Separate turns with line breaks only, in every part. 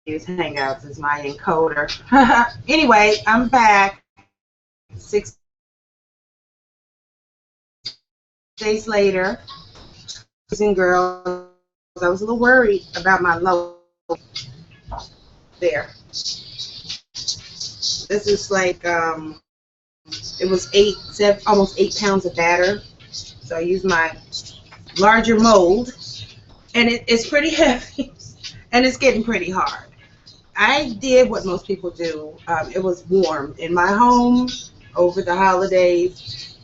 use Hangouts as my encoder. Anyway, I'm back 6 days later. Using girls, I was a little worried about my loaf. There. This is like it was almost 8 pounds of batter. So I used my larger mold, and it's pretty heavy, and it's getting pretty hard. I did what most people do. It was warm in my home over the holidays.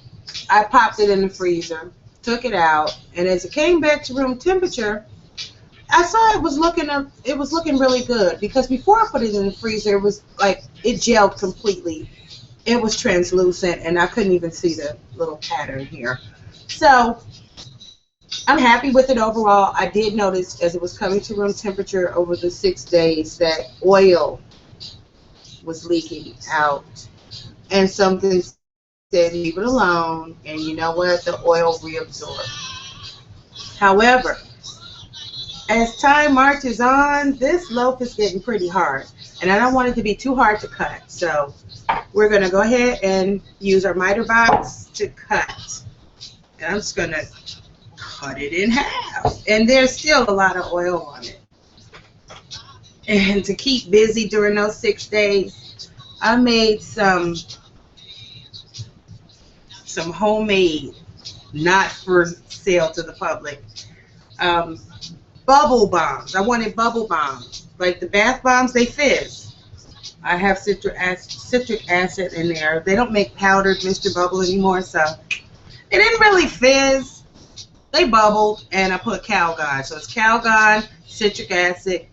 I popped it in the freezer, took it out, and as it came back to room temperature, I saw it was looking really good because before I put it in the freezer, it was like it gelled completely. It was translucent, and I couldn't even see the little pattern here. So I'm happy with it overall. I did notice as it was coming to room temperature over the 6 days that oil was leaking out, and something said leave it alone, and you know what? The oil reabsorbed. However, as time marches on, this loaf is getting pretty hard, and I don't want it to be too hard to cut. So we're going to go ahead and use our miter box to cut. And I'm just going to cut it in half. And there's still a lot of oil on it. And to keep busy during those 6 days, I made some homemade, not for sale to the public, bubble bombs. I wanted bubble bombs. Like the bath bombs, they fizz. I have citric acid in there. They don't make powdered Mr. Bubble anymore, so it didn't really fizz. They bubbled, and I put Calgon. So it's Calgon, citric acid,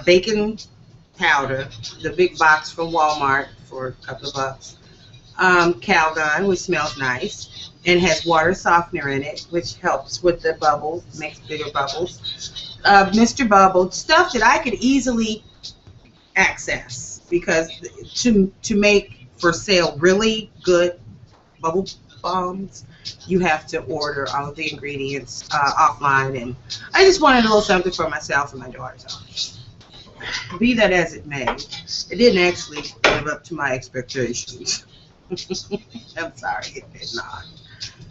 baking powder, the big box from Walmart for a couple of bucks. Calgon, which smells nice, and has water softener in it, which helps with the bubbles, makes bigger bubbles. Mr. Bubble, stuff that I could easily access, because to make for sale really good bubble bombs, you have to order all of the ingredients offline, and I just wanted a little something for myself and my daughter. So, be that as it may, it didn't actually live up to my expectations. I'm sorry, it did not.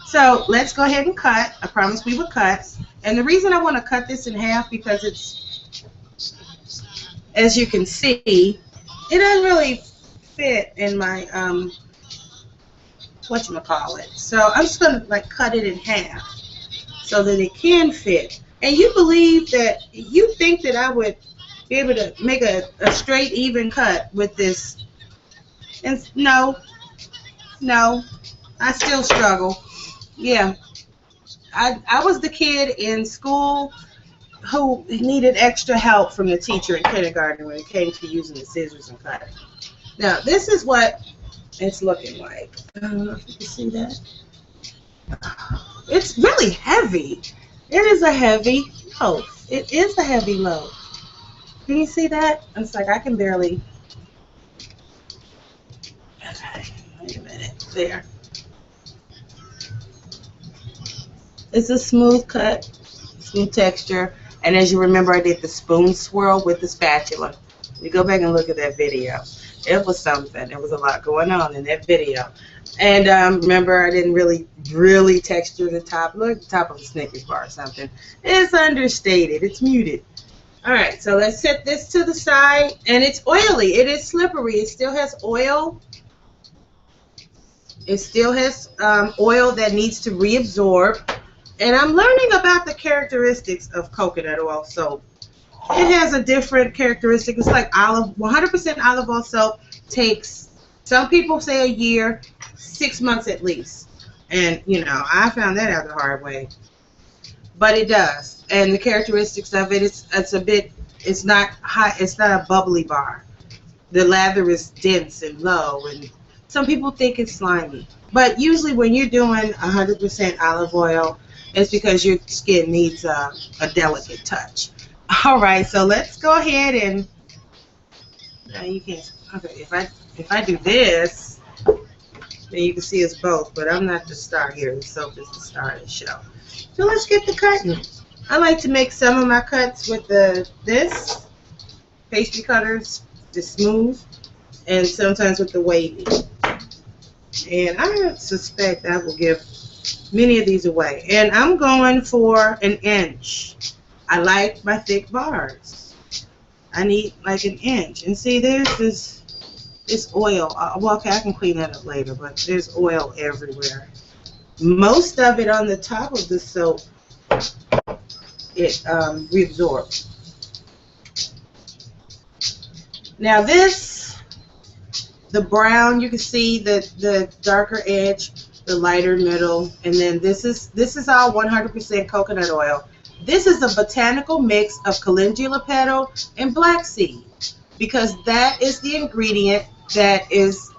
So let's go ahead and cut. I promised we would cut. And the reason I want to cut this in half, because it's, as you can see, it doesn't really fit in my, whatchamacallit. So I'm just going to like cut it in half so that it can fit. And you think that I would be able to make a straight, even cut with this. And no, I still struggle. Yeah, I was the kid in school who needed extra help from the teacher in kindergarten when it came to using the scissors and cutting. Now, this is what it's looking like. I don't know if you can see that. It's really heavy. It is a heavy loaf. It is a heavy loaf. Can you see that? It's like I can barely. Okay, wait a minute. There. It's a smooth cut, smooth texture. And as you remember, I did the spoon swirl with the spatula. You go back and look at that video. It was something. There was a lot going on in that video. And remember, I didn't really texture the top. Look at the top of a Snickers bar or something. It's understated. It's muted. All right, so let's set this to the side. And it's oily. It is slippery. It still has oil. It still has oil that needs to reabsorb. And I'm learning about the characteristics of coconut oil soap. It has a different characteristic. It's like 100% olive oil soap takes, some people say a year, 6 months at least. And, you know, I found that out the hard way. But it does. And the characteristics of it, it's not high, it's not a bubbly bar. The lather is dense and low, and some people think it's slimy. But usually when you're doing 100% olive oil, it's because your skin needs a delicate touch. All right, so let's go ahead and you can't. Okay, if I do this, then you can see us both. But I'm not the star here. The soap is the star of the show. So let's get the cutting. I like to make some of my cuts with this, pastry cutters, the smooth, and sometimes with the wavy. And I suspect I will give many of these away. And I'm going for an inch. I like my thick bars. I need like an inch. And see, there's this oil. Well, okay, I can clean that up later, but there's oil everywhere. Most of it on the top of the soap, it reabsorbs. Now this, the brown, you can see the darker edge, the lighter middle, and then this is all 100% coconut oil. This is a botanical mix of calendula petal and black seed, because that is the ingredient that is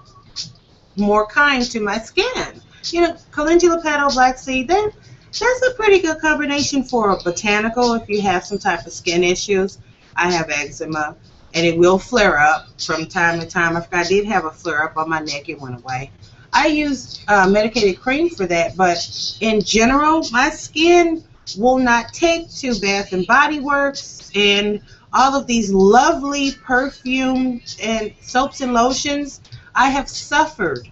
more kind to my skin. You know, calendula petal, black seed, that's a pretty good combination for a botanical if you have some type of skin issues. I have eczema, and it will flare up from time to time. I did have a flare up on my neck. It went away. I use medicated cream for that, but in general, my skin will not take to Bath and Body Works and all of these lovely perfumes and soaps and lotions. I have suffered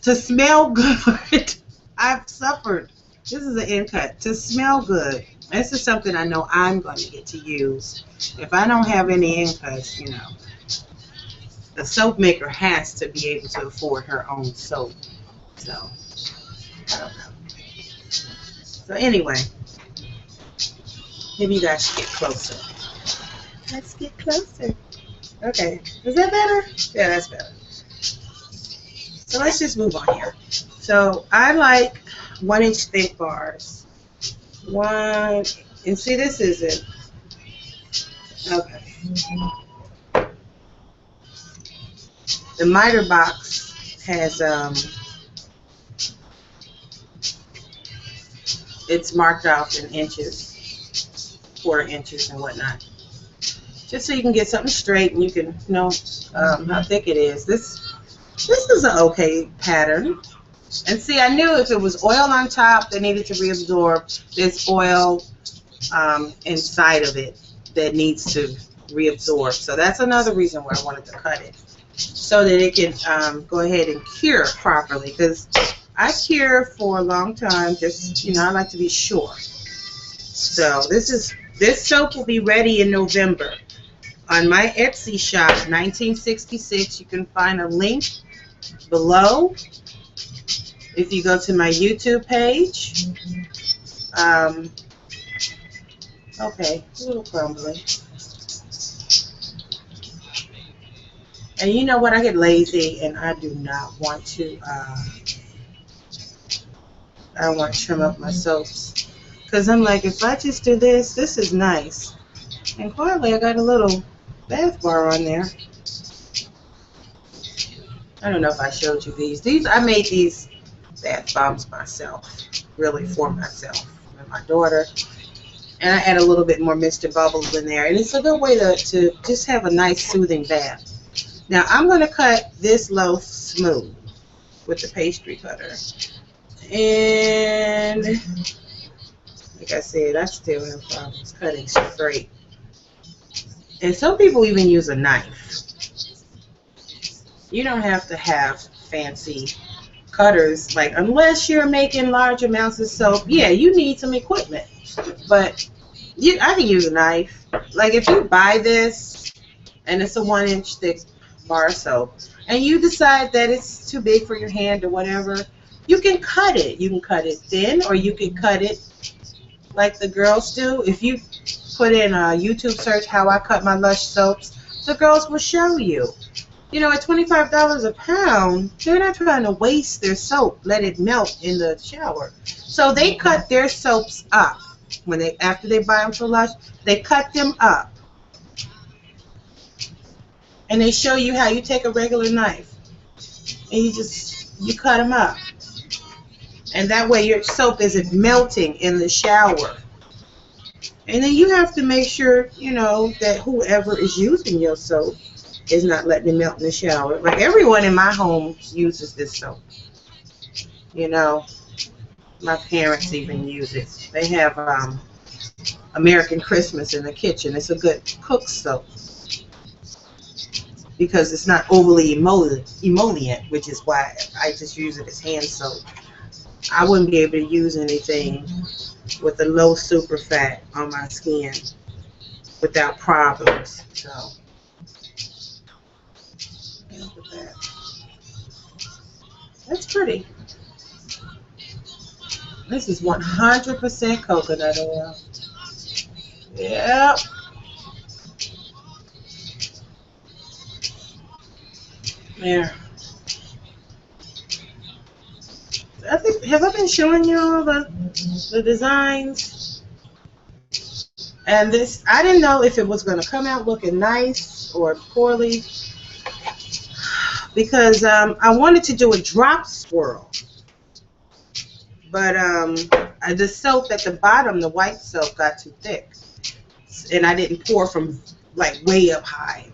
to smell good. I've suffered. This is an end cut. To smell good. This is something I know I'm going to get to use. If I don't have any end cuts, you know, the soap maker has to be able to afford her own soap. So, I don't know. So anyway, maybe you guys should get closer. Let's get closer. Okay. Is that better? Yeah, that's better. So let's just move on here. So I like 1-inch thick bars. And see, this isn't. Okay. The miter box has, it's marked off in inches, 4 inches and whatnot. Just so you can get something straight and you can know how thick it is. This is an okay pattern. And see, I knew if it was oil on top that needed to reabsorb, there's oil inside of it that needs to reabsorb. So that's another reason why I wanted to cut it, so that it can go ahead and cure properly. Because I cure for a long time, just, you know, I like to be sure. So this soap will be ready in November. On my Etsy shop, 1966, you can find a link below. If you go to my YouTube page, okay, a little crumbly. And you know what? I get lazy and I do not want to, I don't want to trim up my soaps. Because I'm like, if I just do this, this is nice. And quietly, I got a little bath bar on there. I don't know if I showed you these. I made these bath bombs myself, really for myself and my daughter. And I add a little bit more Mr. Bubbles in there. And it's a good way to just have a nice soothing bath. Now I'm going to cut this loaf smooth with the pastry cutter. And like I said, I still have problems cutting straight. And some people even use a knife. You don't have to have fancy cutters, like, unless you're making large amounts of soap. Yeah, you need some equipment, but I can use a knife. Like, if you buy this and it's a 1-inch thick bar soap and you decide that it's too big for your hand or whatever, you can cut it. You can cut it thin, or you can cut it like the girls do. If you put in a YouTube search, how I cut my Lush soaps, the girls will show you. You know, at $25 a pound, they're not trying to waste their soap, let it melt in the shower. So they cut their soaps up. After they buy them from Lush, they cut them up. And they show you how you take a regular knife and you cut them up. And that way your soap isn't melting in the shower. And then you have to make sure, you know, that whoever is using your soap is not letting it melt in the shower. Like, everyone in my home uses this soap. You know, my parents even use it. They have American Christmas in the kitchen. It's a good cook soap. because it's not overly emollient, which is why I just use it as hand soap. I wouldn't be able to use anything with a low super fat on my skin without problems. So, look at that. That's pretty. This is 100% coconut oil. Yep. There. I think, have I been showing you all the designs? And this, I didn't know if it was going to come out looking nice or poorly, because I wanted to do a drop swirl, but the soap at the bottom, the white soap, got too thick, and I didn't pour from like way up high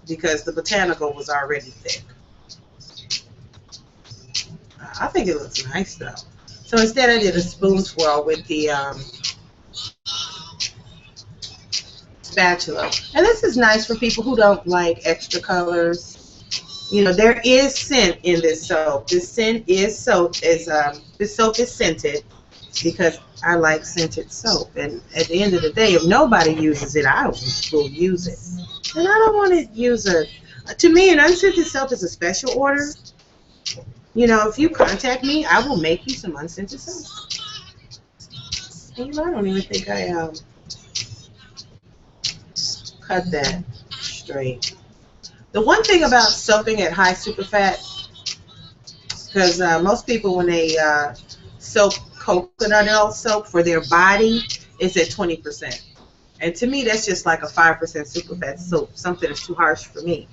because the Botanical was already thick. I think it looks nice though. So instead I did a spoon swirl with the spatula. And this is nice for people who don't like extra colors. You know, there is scent in this soap. This scent is this soap is scented because I like scented soap. And at the end of the day, if nobody uses it, I will use it. And I don't want to use to me, an unscented soap is a special order. You know, if you contact me, I will make you some unscented soap. And, you know, I don't even think I cut that straight. The one thing about soaping at high superfat, because most people when they soap coconut oil soap for their body, it's at 20%. And to me, that's just like a 5% superfat soap, something that's too harsh for me.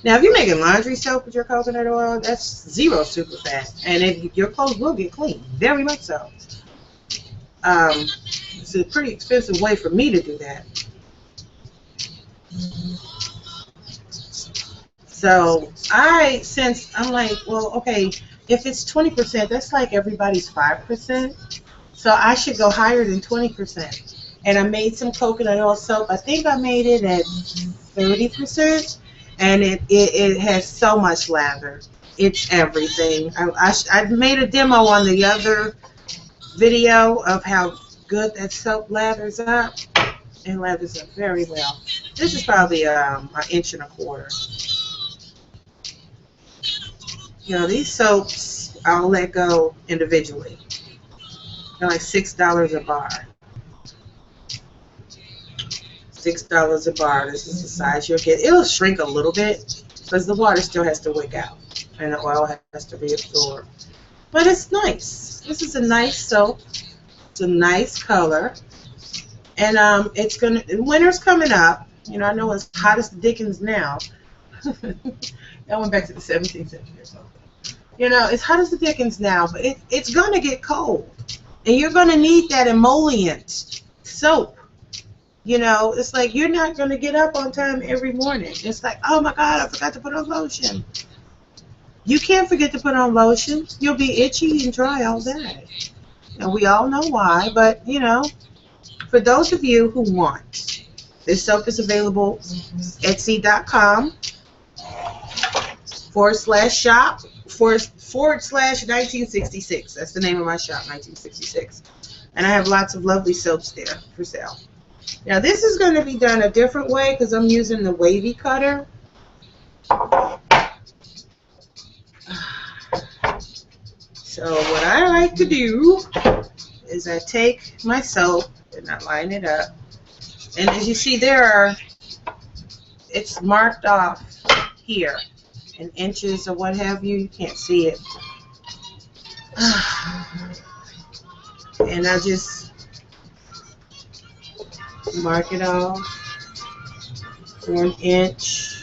Now, if you're making laundry soap with your coconut oil, that's 0 superfat, and your clothes will get clean, very much so. It's a pretty expensive way for me to do that. So since I'm like, well, okay, if it's 20%, that's like everybody's 5%. So I should go higher than 20%. And I made some coconut oil soap. I think I made it at 30%. And it has so much lather. It's everything. I made a demo on the other video of how good that soap lathers up. It lathers up very well. This is probably an 1.25 inches. You know, these soaps I'll let go individually. They're like $6 a bar. $6 a bar. This is the size you'll get. It'll shrink a little bit because the water still has to wick out and the oil has to reabsorb. But it's nice. This is a nice soap. It's a nice color, and winter's coming up. You know, I know it's hot as the dickens now. That went back to the 17th century or something. You know, it's hot as the dickens now, but it's gonna get cold, and you're gonna need that emollient soap. You know, it's like you're not going to get up on time every morning. It's like, oh my God, I forgot to put on lotion. You can't forget to put on lotion. You'll be itchy and dry all day. And we all know why, but, you know, for those of you who want, this soap is available Etsy.com/shop/1966. That's the name of my shop, 1966. And I have lots of lovely soaps there for sale. Now this is going to be done a different way because I'm using the Wavy cutter. So what I like to do is I take my soap and I line it up. And as you see it's marked off here in inches or what have you. You can't see it. And I just mark it off for 1 inch.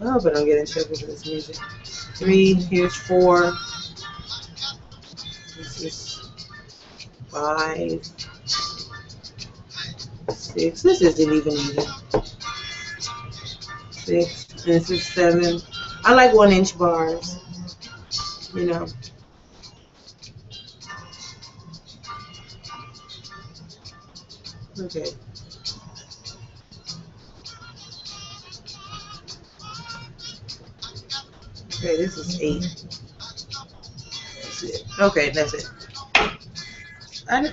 Oh, but I'm getting trouble with this music. 3, here's 4. This is 5, 6. This isn't even. 6. This is 7. I like 1 inch bars. You know. Okay. Okay, this is 8. That's it. Okay, that's it.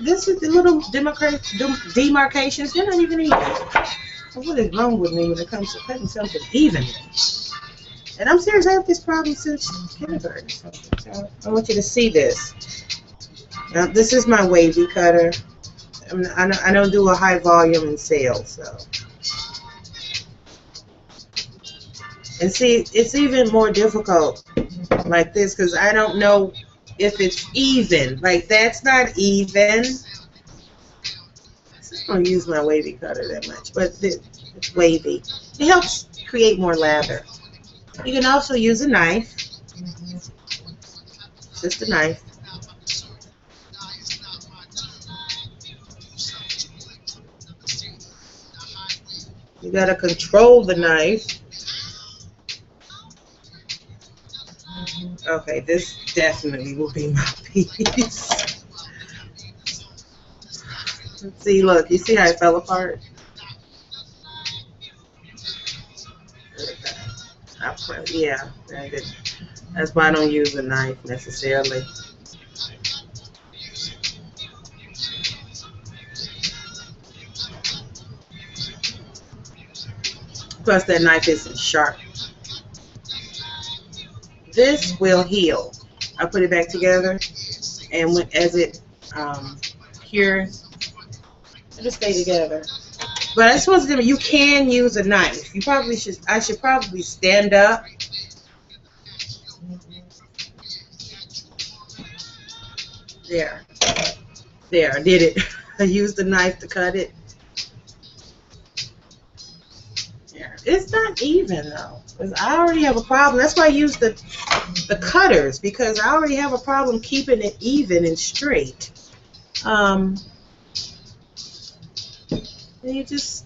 This is the little demarcations. They're not even even. What is wrong with me when it comes to cutting something evenly? And I'm serious, I have this problem since kindergarten. So I want you to see this. Now, this is my wavy cutter. I don't do a high volume in sales, so. And see, it's even more difficult like this because I don't know if it's even. Like, that's not even. I don't use my wavy cutter that much, but it's wavy. It helps create more lather. You can also use a knife. Just a knife. You gotta control the knife. Okay, this definitely will be my piece. Let's see, look, you see how it fell apart? Yeah, that's why I don't use a knife necessarily. Plus, that knife isn't sharp. This will heal. I put it back together, and as it cures, it'll stay together. But I just want to, you can use a knife. You probably should. I should probably stand up. There, I did it. I used the knife to cut it. Yeah, it's not even though, because I already have a problem. That's why I use the cutters, because I already have a problem keeping it even and straight. And you just,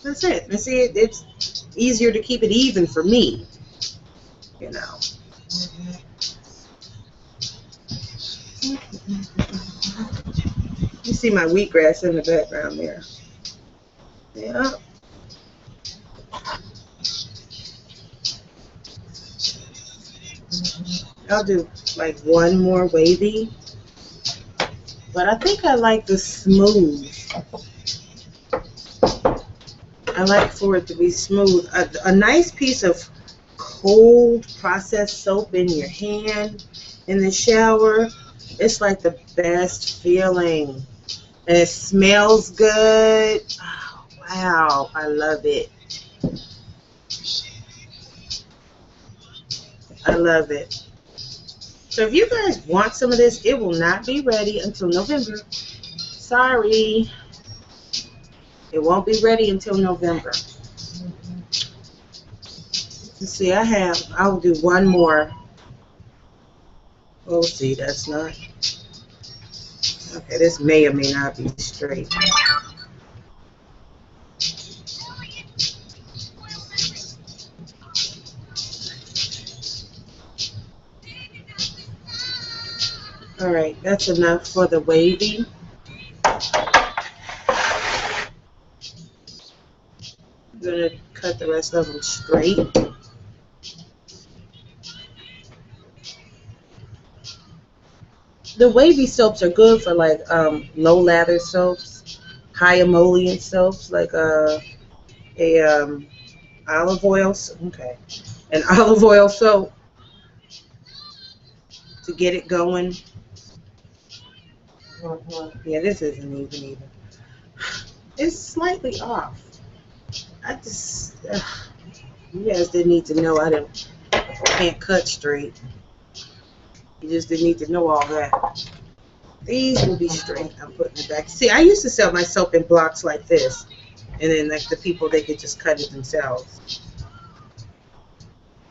that's it. And see, it's easier to keep it even for me, you know. You see my wheatgrass in the background there. Yeah. I'll do like one more wavy, but I think I like the smooth. I like for it to be smooth. A nice piece of cold processed soap in your hand in the shower, it's like the best feeling. And it smells good. Oh, wow, I love it. I love it. So if you guys want some of this, it will not be ready until November. Sorry. It won't be ready until November. Let's see, I'll do one more. Oh, see, that's not. Okay, this may or may not be straight. All right, that's enough for the wavy. I'm gonna cut the rest of them straight. The wavy soaps are good for like low lather soaps, high emollient soaps, like olive oil. Okay, an olive oil soap to get it going. Yeah, this isn't even either. It's slightly off. I just, you guys didn't need to know I can't cut straight. You just didn't need to know all that. These will be straight. I'm putting it back. See, I used to sell my soap in blocks like this, and then like the people, they could just cut it themselves.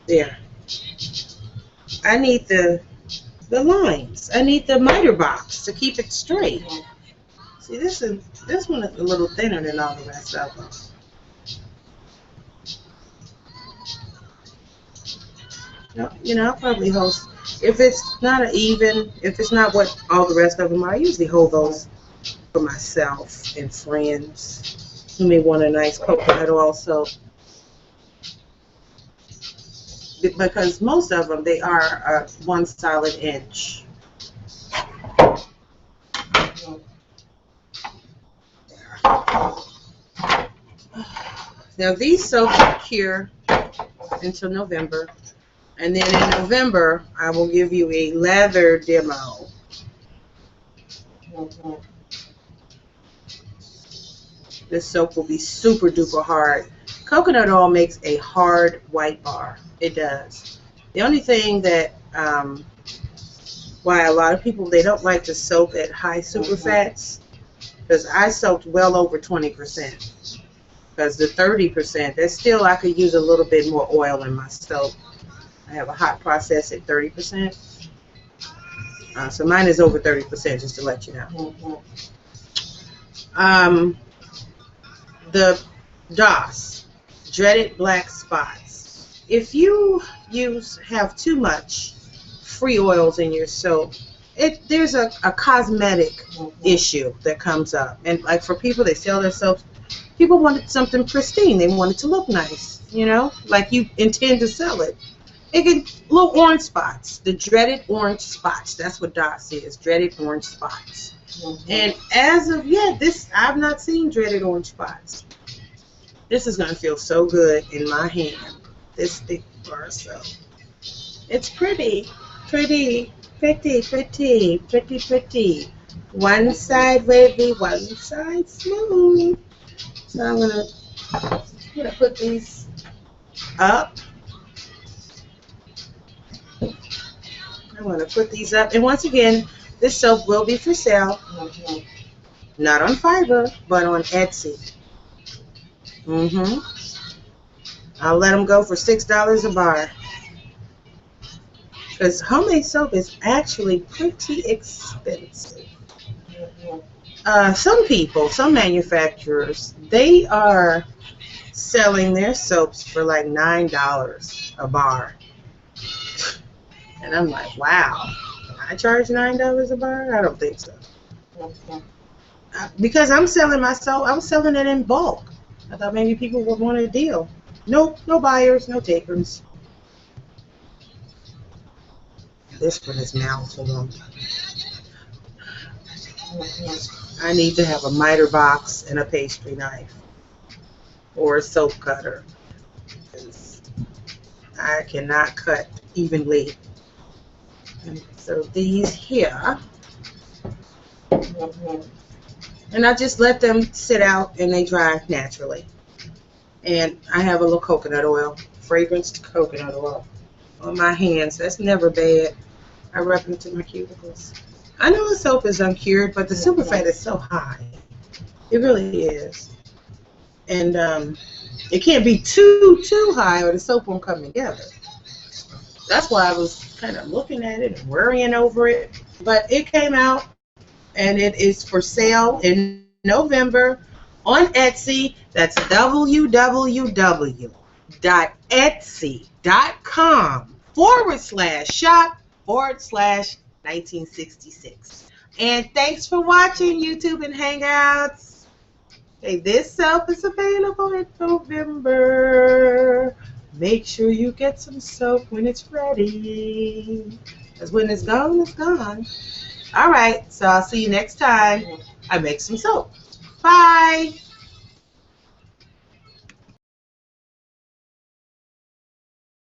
There. I need the lines. I need the miter box to keep it straight. See, this one is a little thinner than all the rest of them. You know, I'll probably host, if it's not if it's not what all the rest of them are, I usually hold those for myself and friends who may want a nice coconut oil soap. because most of them, they are 1 solid inch. Now these soaps will cure until November, and then in November I will give you a leather demo. This soap will be super duper hard. Coconut oil makes a hard white bar. It does. The only thing that why a lot of people, they don't like to soap at high superfats, because I soaked well over 20. Because the 30%, that's still, I could use a little bit more oil in my soap. I have a hot process at 30%. So mine is over 30%, just to let you know. The DOS, dreaded black spots. If you have too much free oils in your soap, there's a cosmetic issue that comes up. And like for people, they sell their soaps, people wanted something pristine. They want it to look nice, you know, like you intend to sell it. It get little orange spots, the dreaded orange spots. That's what DOS is, dreaded orange spots. And as of yet, I've not seen dreaded orange spots. This is going to feel so good in my hand, this thick bar soap. It's pretty. One side wavy, one side smooth. So I'm gonna put these up. I'm gonna put these up, and once again, this soap will be for sale. Not on Fiverr, but on Etsy. I'll let them go for $6 a bar. Because homemade soap is actually pretty expensive. Some manufacturers, they are selling their soaps for like $9 a bar. And I'm like, wow, can I charge $9 a bar? I don't think so. Because I'm selling my soap, I'm selling it in bulk. I thought maybe people would want a deal. Nope, no buyers, no takers. This one is mouthful. I need to have a miter box and a pastry knife or a soap cutter. I cannot cut evenly. And so these here, and I just let them sit out and they dry naturally. And I have a little coconut oil, fragranced coconut oil on my hands. That's never bad. I rub them to my cuticles. I know the soap is uncured, but the superfat is so high. It really is. And it can't be too high or the soap won't come together. That's why I was kind of looking at it and worrying over it. But it came out, and it is for sale in November on Etsy. That's www.etsy.com/shop/1966. And thanks for watching, YouTube and Hangouts. Okay, this soap is available in November. Make sure you get some soap when it's ready. Because when it's gone, it's gone. All right, so I'll see you next time I make some soap. Bye.